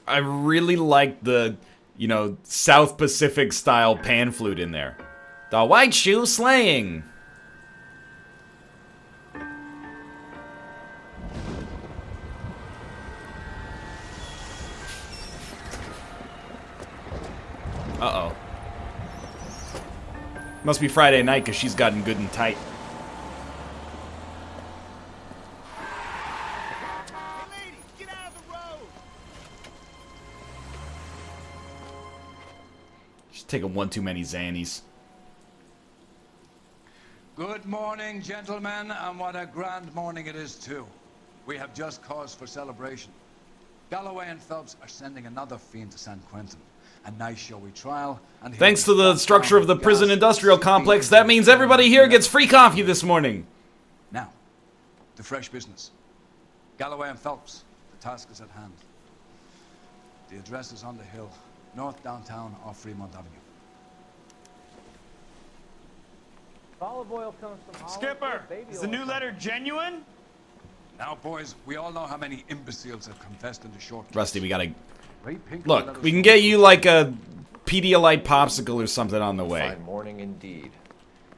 I really like the, you know, South Pacific style pan flute in there. The white shoe slaying. Uh-oh. Must be Friday night because she's gotten good and tight. Hey lady, get out of the road! She's taking one too many Xannies. Good morning, gentlemen, and what a grand morning it is, too. We have just cause for celebration. Galloway and Phelps are sending another fiend to San Quentin. A nice showy trial. And Thanks to the structure of the prison industrial complex, that means everybody here gets free coffee this morning. Now, to fresh business. Galloway and Phelps, the task is at hand. The address is on the hill, north downtown off Fremont Avenue. Olive oil comes from olive Skipper, oil, baby is the oil new comes letter genuine? Now, boys, we all know how many imbeciles have confessed in the short case. Rusty, we gotta... Ray Pink Look, let us we can know. get you like a Pedialyte popsicle or something on the way. Fine morning indeed.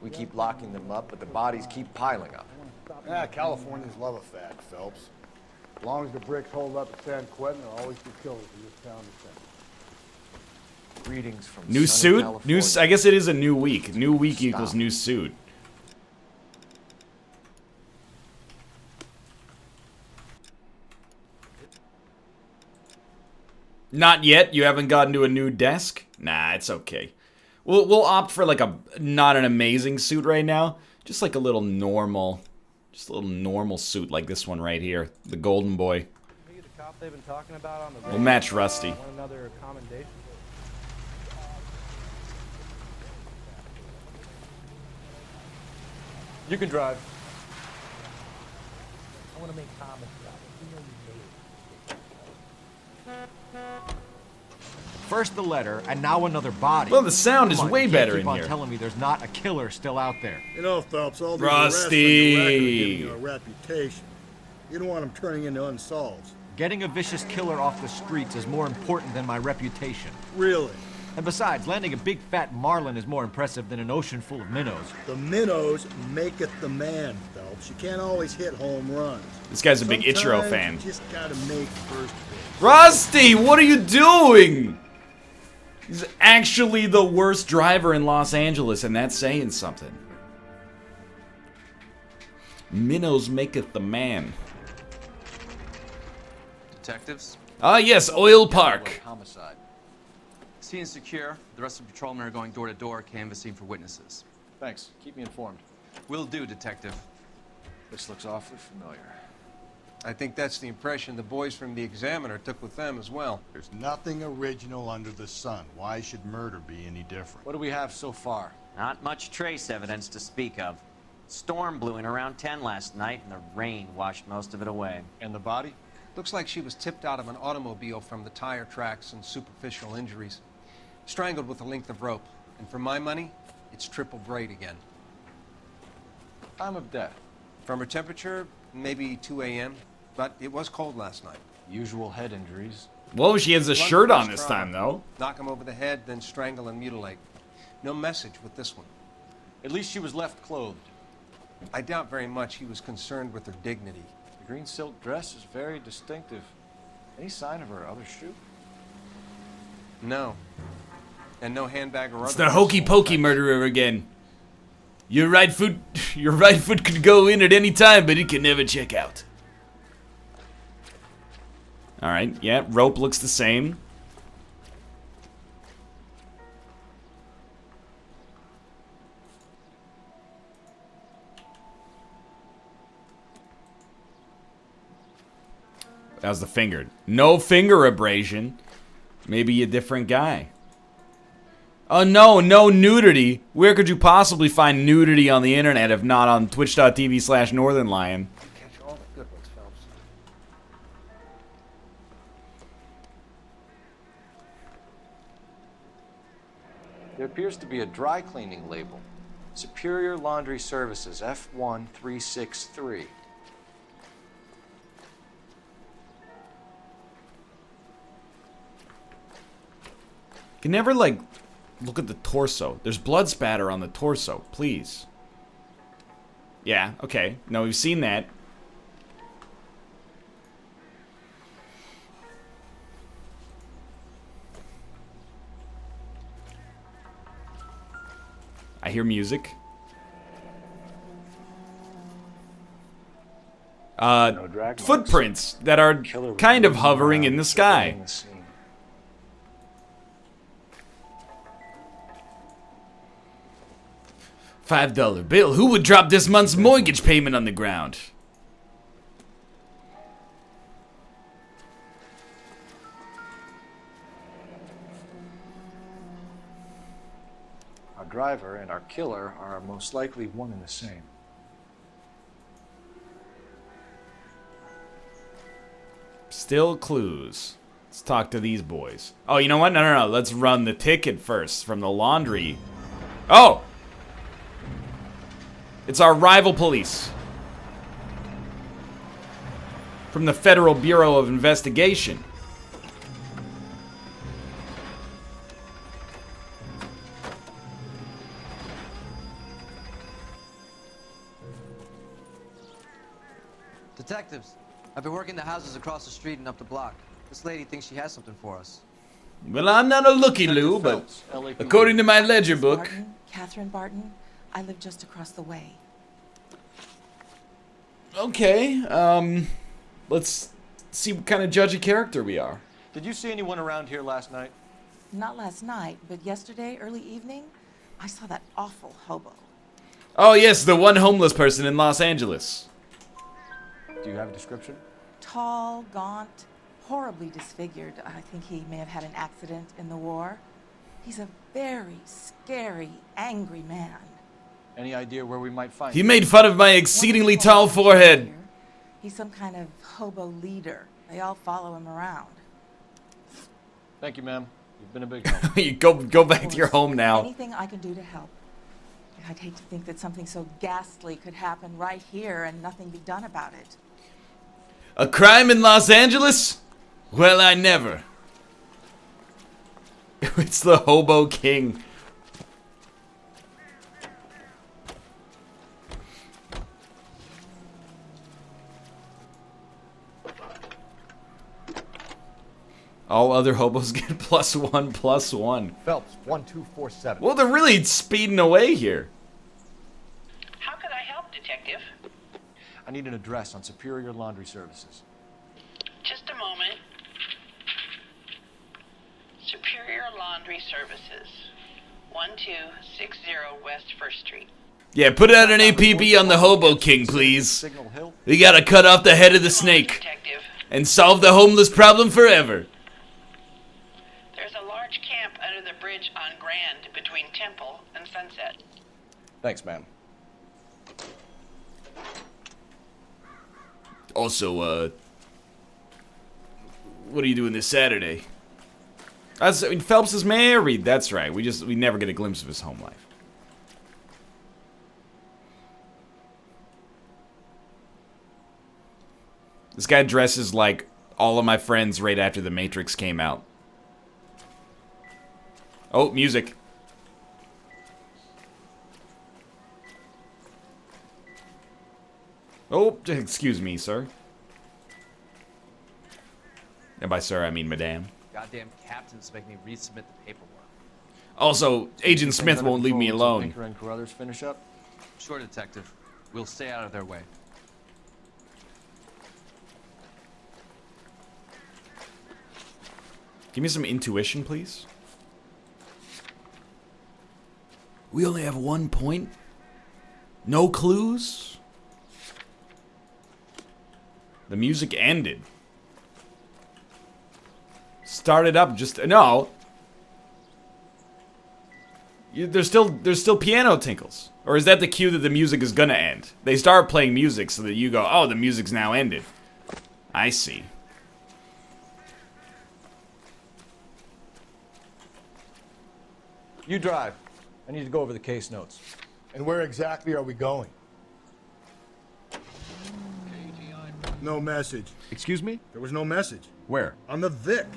We keep locking them up, but the bodies keep piling up. Yeah, Californians love a fact, Phelps. As long as the bricks hold up at San Quentin, there'll always be killers in this town to send. Greetings from New sunny suit? California. I guess it is a new week. New week equals new suit. Not yet? You haven't gotten to a new desk? Nah, it's okay. We'll opt for like a not an amazing suit right now. Just like a little normal, just a little normal suit like this one right here. The Golden Boy. Maybe the cop they've been talking about on the We'll match Rusty. want another commendation. You can drive. I want to make comments about it. You know you made it. First the letter, and now another body. Well, the sound is Come on, way you can't better keep in on here. telling me there's not a killer still out there. You know, Phelps, all these Rusty. arrests on your record are giving you a reputation. You don't want them turning into unsolved. Getting a vicious killer off the streets is more important than my reputation. Really? And besides, landing a big fat marlin is more impressive than an ocean full of minnows. The minnows maketh the man, Phelps. You can't always hit home runs. This guy's a big Ichiro Sometimes fan. You just gotta make first pitch. Rusty, what are you doing? He's actually the worst driver in Los Angeles, and that's saying something. Minnows maketh the man. Detectives? Ah, yes, Oil Park. Homicide. Scene is secure. The rest of the patrolmen are going door to door, canvassing for witnesses. Thanks. Keep me informed. Will do, Detective. This looks awfully familiar. I think that's the impression the boys from the Examiner took with them as well. There's nothing original under the sun. Why should murder be any different? What do we have so far? Not much trace evidence to speak of. Storm blew in around 10 last night, and the rain washed most of it away. And the body? Looks like she was tipped out of an automobile from the tire tracks and superficial injuries. Strangled with a length of rope. And for my money, it's triple braid again. Time of death. From her temperature, maybe 2 a.m., but it was cold last night. Usual head injuries. Whoa, she has a Blunt shirt on force this trauma. time, though. Knock him over the head, then strangle and mutilate. No message with this one. At least she was left clothed. I doubt very much he was concerned with her dignity. The green silk dress is very distinctive. Any sign of her other shoe? No. And no handbag or It's other the hokey personal pokey effects. murderer again. Your right foot could go in at any time, but it can never check out. All right, yeah, rope looks the same. How's the finger? No finger abrasion. Maybe a different guy. Oh no, no nudity. Where could you possibly find nudity on the internet if not on twitch.tv/Northernlion? Catch all the good ones, Phelps. There appears to be a dry cleaning label. Superior Laundry Services, F1363. You can never, like, look at the torso. There's blood spatter on the torso. Please. Yeah, okay. No, we've seen that. I hear music. Footprints that are kind of hovering in the sky. $5 bill. Who would drop this month's mortgage payment on the ground? Our driver and our killer are most likely one and the same. Still clues. Let's talk to these boys. Oh, you know what? No. Let's run the ticket first from the laundry. Oh! It's our rival police. From the Federal Bureau of Investigation. Detectives, I've been working the houses across the street and up the block. This lady thinks she has something for us. Well, I'm not a looky-loo, but according to my ledger book... Barton, Catherine Barton, I live just across the way. Okay, let's see what kind of judge of character we are. Did you see anyone around here last night? Not last night, but yesterday, early evening, I saw that awful hobo. Oh yes, the one homeless person in Los Angeles. Do you have a description? Tall, gaunt, horribly disfigured. I think he may have had an accident in the war. He's a very scary, angry man. Any idea where we might find He him? made fun of my exceedingly tall forehead. He's some kind of hobo leader. They all follow him around. Thank you, ma'am. You've been a big help. You go back to your home now. Anything I can do to help. I'd hate to think that something so ghastly could happen right here and nothing be done about it. A crime in Los Angeles? Well, I never. It's the Hobo King. All other hobos get +1/+1. Phelps, 1247. Well, they're really speeding away here. How could I help, Detective? I need an address on Superior Laundry Services. Just a moment. Superior Laundry Services, 1260 West 1st Street. Yeah, put out an APB on the Hobo King, please. We gotta cut off the head of the snake and solve the homeless problem forever. There's a large camp under the bridge on Grand between Temple and Sunset. Thanks, ma'am. Also, what are you doing this Saturday? I mean, Phelps is married. That's right. We never get a glimpse of his home life. This guy dresses like all of my friends right after The Matrix came out. Oh, music. Oh, excuse me, sir. And by sir, I mean madame. Goddamn captains make me resubmit the paperwork. Also, Agent Smith won't leave me alone. Pinker and Carruthers finish up? Sure, Detective. We'll stay out of their way. Give me some intuition, please. We only have 1 point? No clues? The music ended. Started up just... No. There's still piano tinkles. Or is that the cue that the music is gonna end? They start playing music so that you go, oh, the music's now ended. I see. You drive. I need to go over the case notes. And where exactly are we going? No message. Excuse me? There was no message. Where? On the Vic.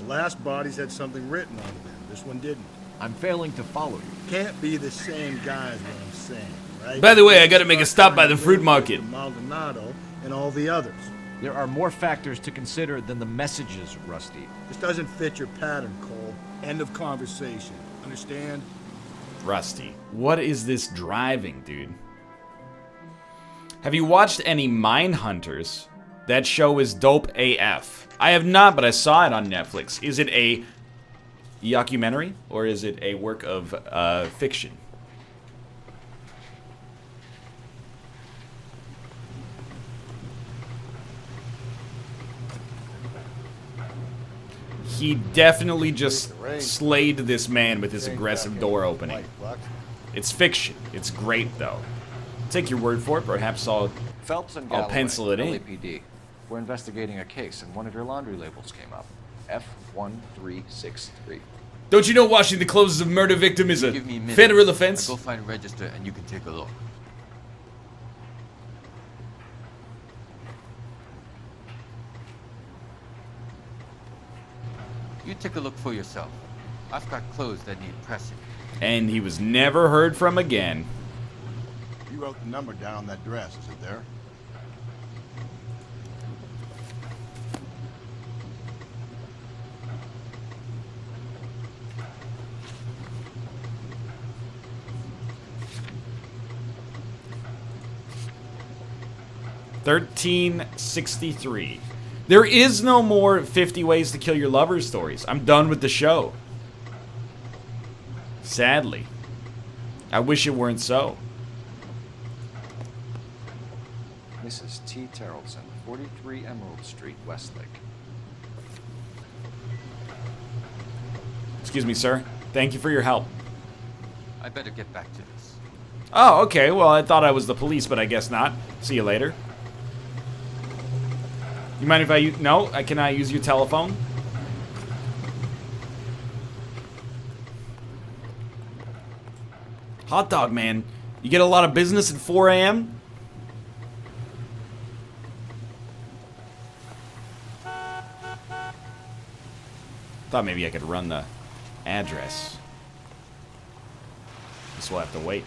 The last bodies had something written on them. This one didn't. I'm failing to follow you. Can't be the same guy is what I'm saying, right? By the way, I gotta make a stop by the fruit market. Maldonado and all the others. There are more factors to consider than the messages, Rusty. This doesn't fit your pattern, Cole. End of conversation. Understand? Rusty. What is this driving, dude? Have you watched any Mindhunters? That show is dope AF. I have not, but I saw it on Netflix. Is it a documentary or is it a work of fiction? He definitely just slayed this man with his aggressive door opening. It's fiction. It's great, though. Take your word for it. Perhaps I'll pencil it in. LAPD. We're investigating a case, and one of your laundry labels came up. F1363. Don't you know washing the clothes of a murder victim is a federal offense? I'll go find a register, and you can take a look. You take a look for yourself. I've got clothes that need pressing. And he was never heard from again. You wrote the number down on that dress, is it there? $13.63. There is no more 50 Ways to Kill Your Lover stories. I'm done with the show. Sadly. I wish it weren't so. Mrs. T. Terrellson, 43 Emerald Street, Westlake. Excuse me, sir. Thank you for your help. I better get back to this. Oh, okay. Well, I thought I was the police, but I guess not. See you later. You mind if I use... No, I cannot use your telephone. Hot dog, man. You get a lot of business at 4 a.m.? Thought maybe I could run the address. Guess we'll have to wait.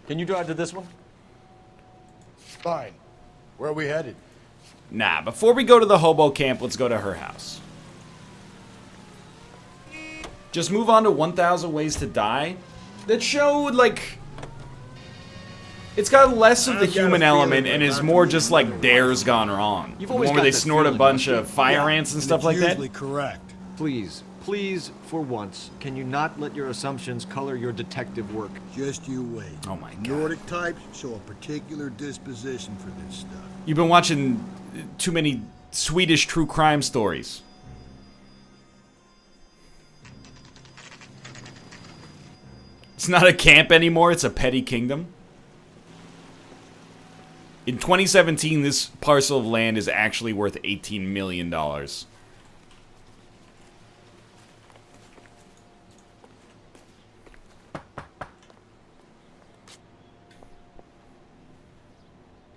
Can you drive to this one? Fine. Where are we headed? Nah, before we go to the hobo camp, let's go to her house. Just move on to 1,000 Ways to Die. That show, like... It's got less of the human element and is more just like Dares Gone Wrong. You've The always one where got they that snort a feeling, bunch don't of fire ants and stuff like that. Usually correct. Please, please, for once, can you not let your assumptions color your detective work? Just you wait. Oh my god. Nordic types show a particular disposition for this stuff. You've been watching too many Swedish true crime stories. It's not a camp anymore, it's a petty kingdom. In 2017, this parcel of land is actually worth $18 million.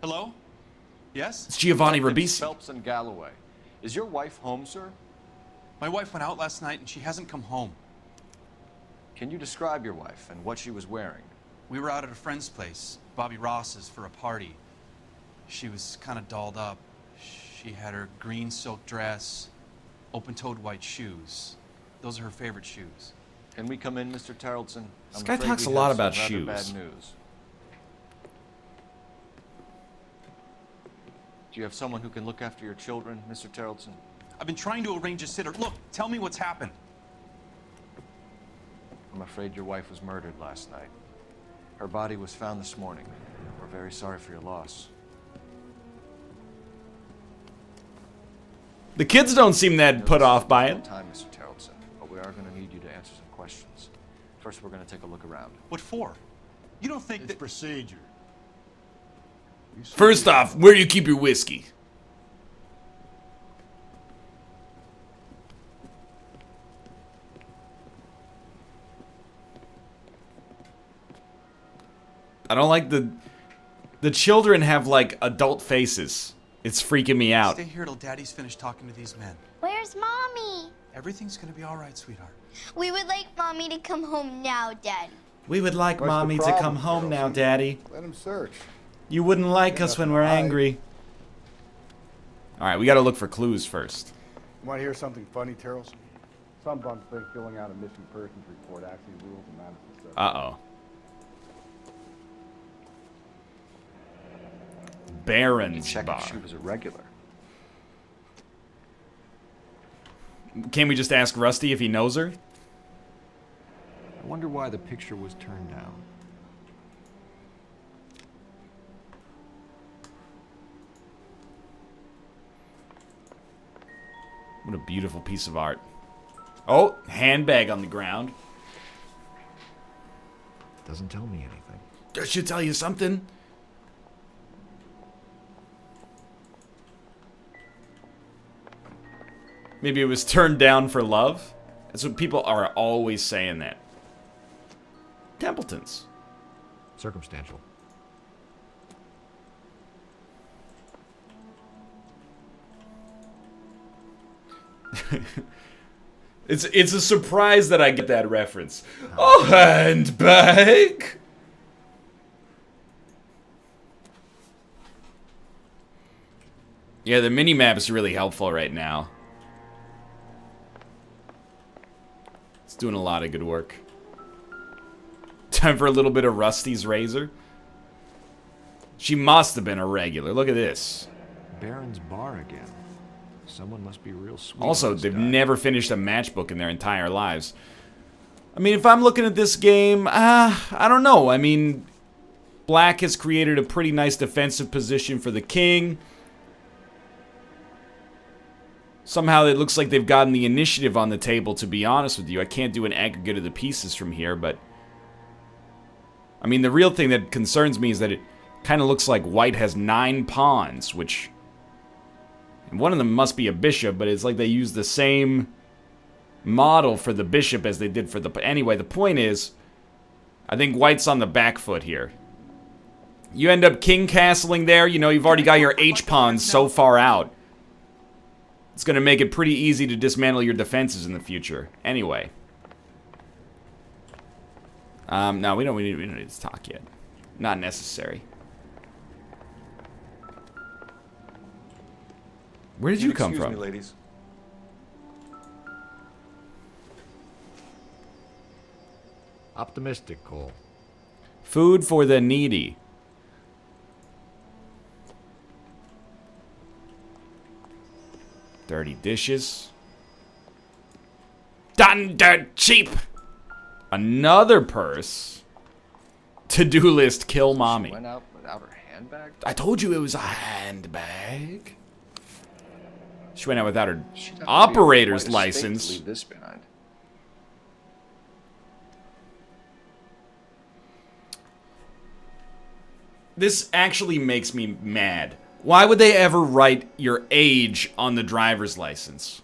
Hello? Yes? It's Giovanni Detectives Ribisi. Phelps and Galloway. Is your wife home, sir? My wife went out last night and she hasn't come home. Can you describe your wife and what she was wearing? We were out at a friend's place, Bobby Ross's, for a party. She was kind of dolled up. She had her green silk dress, open-toed white shoes. Those are her favorite shoes. Can we come in, Mr. Tarleton? This guy talks a lot about shoes. Bad news. Do you have someone who can look after your children, Mr. Tarleton? I've been trying to arrange a sitter. Look, tell me what's happened. I'm afraid your wife was murdered last night. Her body was found this morning. We're very sorry for your loss. The kids don't seem that put off by it. Time, Mr. Tarleton, but we are going to need you to answer some questions. First, we're going to take a look around. What for? You don't think It's that... procedure. First off, where do you keep your whiskey? I don't like the children have like adult faces. It's freaking me out. Stay here till Daddy's finished talking to these men. Where's Mommy? Everything's gonna be all right, sweetheart. We would like Mommy to come home now, Daddy. We would like What's the Mommy to problem, come home now, Tarleton? Daddy. Let him search. You wouldn't like Got us when nothing we're to hide. angry. Alright, we gotta look for clues first. You want to hear something funny, Tarleton? Some bums think filling out a missing persons report actually rules them out of the subject. Uh-oh. Baron's Check bar. if she was a regular. Can't we just ask Rusty if he knows her? I wonder why the picture was turned down. What a beautiful piece of art. Oh, handbag on the ground. Doesn't tell me anything. That should tell you something. Maybe it was turned down for love? That's what people are always saying that. Templetons. Circumstantial. It's a surprise that I get that reference. A handbag? Yeah, the mini-map is really helpful right now. It's doing a lot of good work. Time for a little bit of Rusty's razor. She must have been a regular. Look at this. Baron's bar again. Someone must be real sweet. Also, on this they've guy. never finished a matchbook in their entire lives. I mean, if I'm looking at this game, I don't know. I mean, Black has created a pretty nice defensive position for the king. Somehow it looks like they've gotten the initiative on the table, to be honest with you. I can't do an aggregate of the pieces from here, but... I mean, the real thing that concerns me is that it kind of looks like White has 9 pawns, which... And one of them must be a bishop, but it's like they use the same model for the bishop as they did for the... Anyway, the point is, I think White's on the back foot here. You end up king castling there, you know, you've already got your H-pawns so far out. It's going to make it pretty easy to dismantle your defenses in the future. Anyway. No, we don't need to talk yet. Not necessary. Where did you come Excuse from? me, ladies. Optimistic, Cole. Food for the needy. Dirty dishes. Done dirt cheap. Another purse. To-do list, kill mommy. She went out without her handbag? I told you it was a handbag. She went out without her She'd have to be operator's quite a stake to license. leave this behind. This actually makes me mad. Why would they ever write your age on the driver's license?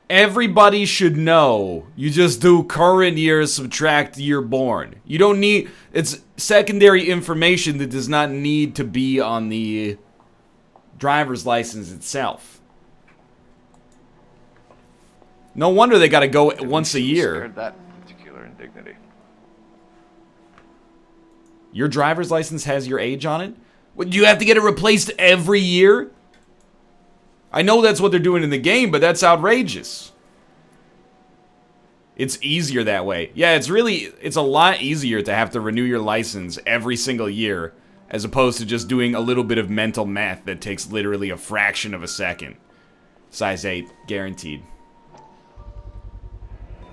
Everybody should know. You just do current year, subtract year born. You don't need... It's secondary information that does not need to be on the driver's license itself. No wonder they gotta go once a year. Spared that particular indignity. Your driver's license has your age on it? What, do you have to get it replaced every year? I know that's what they're doing in the game, but that's outrageous. It's easier that way. Yeah, it's a lot easier to have to renew your license every single year, as opposed to just doing a little bit of mental math that takes literally a fraction of a second. Size 8, guaranteed.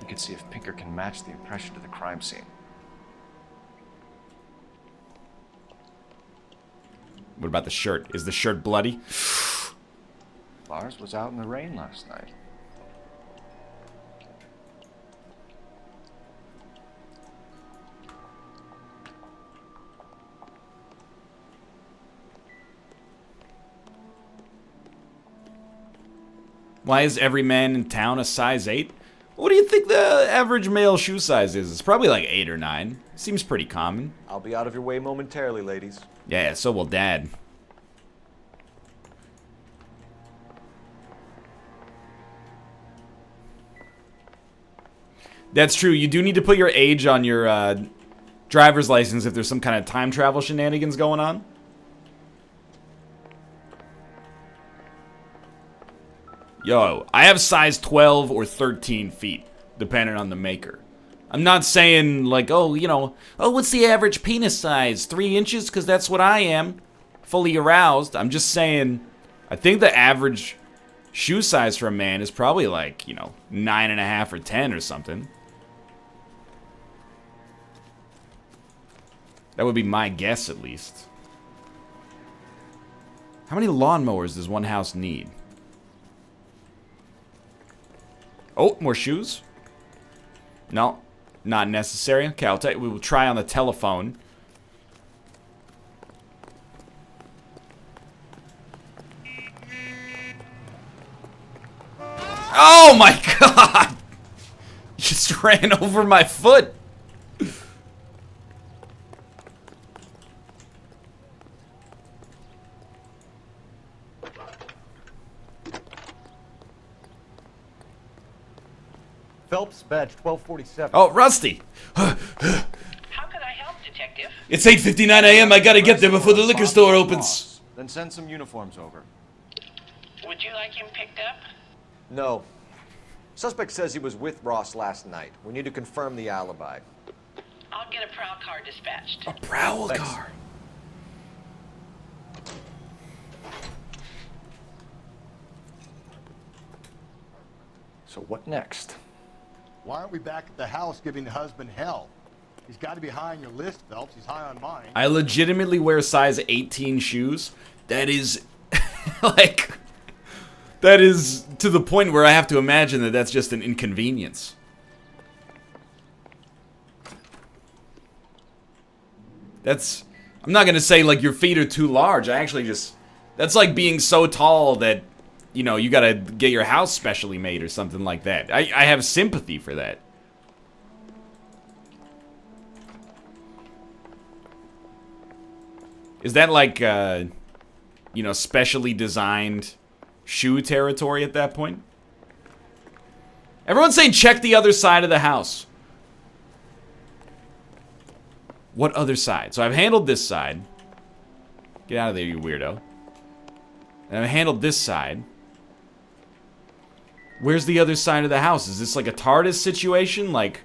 We can see if Pinker can match the impression to the crime scene. What about the shirt? Is the shirt bloody? Lars was out in the rain last night. Why is every man in town a size 8? What do you think the average male shoe size is? It's probably like 8 or 9. Seems pretty common. I'll be out of your way momentarily, ladies. Yeah, so will Dad. That's true. You do need to put your age on your driver's license if there's some kind of time travel shenanigans going on. Yo, I have size 12 or 13 feet, depending on the maker. I'm not saying, like, oh, you know, oh, what's the average penis size? 3 inches? Because that's what I am. Fully aroused. I'm just saying, I think the average shoe size for a man is probably like, you know, 9.5 or 10 or something. That would be my guess, at least. How many lawnmowers does one house need? Oh, more shoes? No, not necessary. Okay, we will try on the telephone. Oh my god! Just ran over my foot. Phelps, badge 1247. Oh, Rusty! How can I help, Detective? It's 8:59 a.m. I gotta get there before the liquor store opens. Then send some uniforms over. Would you like him picked up? No. Suspect says he was with Ross last night. We need to confirm the alibi. I'll get a prowl car dispatched. A prowl Thanks. car. So what next? Why aren't we back at the house giving the husband hell? He's got to be high on your list, Phelps. He's high on mine. I legitimately wear size 18 shoes. That is, like, that is to the point where I have to imagine that that's just an inconvenience. That's, I'm not gonna say like your feet are too large. I actually just, that's like being so tall that, you know, you gotta get your house specially made or something like that. I have sympathy for that. Is that like, you know, specially designed shoe territory at that point? Everyone's saying check the other side of the house. What other side? So I've handled this side. Get out of there, you weirdo. And I've handled this side. Where's the other side of the house? Is this like a TARDIS situation? Like,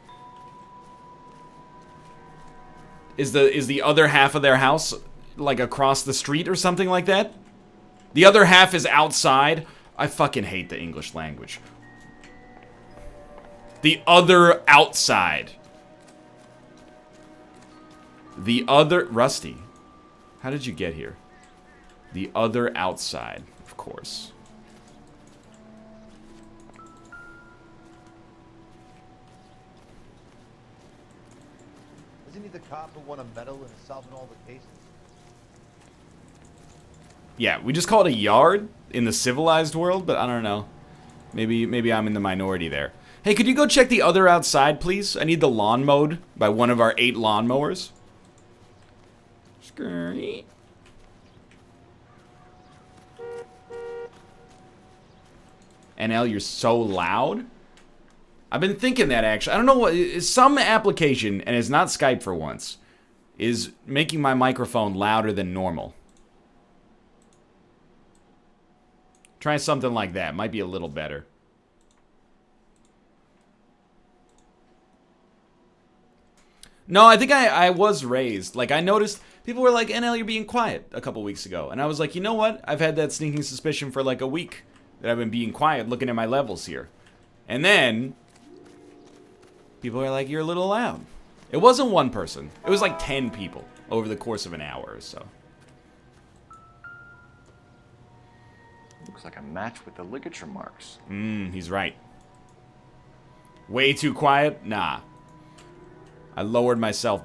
is the other half of their house like across the street or something like that? The other half is outside. I fucking hate the English language. The other outside. The other... Rusty, how did you get here? The other outside, of course. Isn't he the cop who won a medal in solving all the cases? Yeah, we just call it a yard in the civilized world, but I don't know. Maybe I'm in the minority there. Hey, could you go check the other outside, please? I need the lawn mowed by one of our 8 lawnmowers. Scurry. NL, you're so loud. I've been thinking that, actually. I don't know what... Some application, and it's not Skype for once, is making my microphone louder than normal. Try something like that. Might be a little better. No, I think I was raised. Like, I noticed people were like, NL, you're being quiet a couple weeks ago. And I was like, you know what? I've had that sneaking suspicion for like a week that I've been being quiet, looking at my levels here. And then people are like, you're a little loud. It wasn't one person. It was like 10 people over the course of an hour or so. Looks like a match with the ligature marks. He's right. Way too quiet? Nah. I lowered myself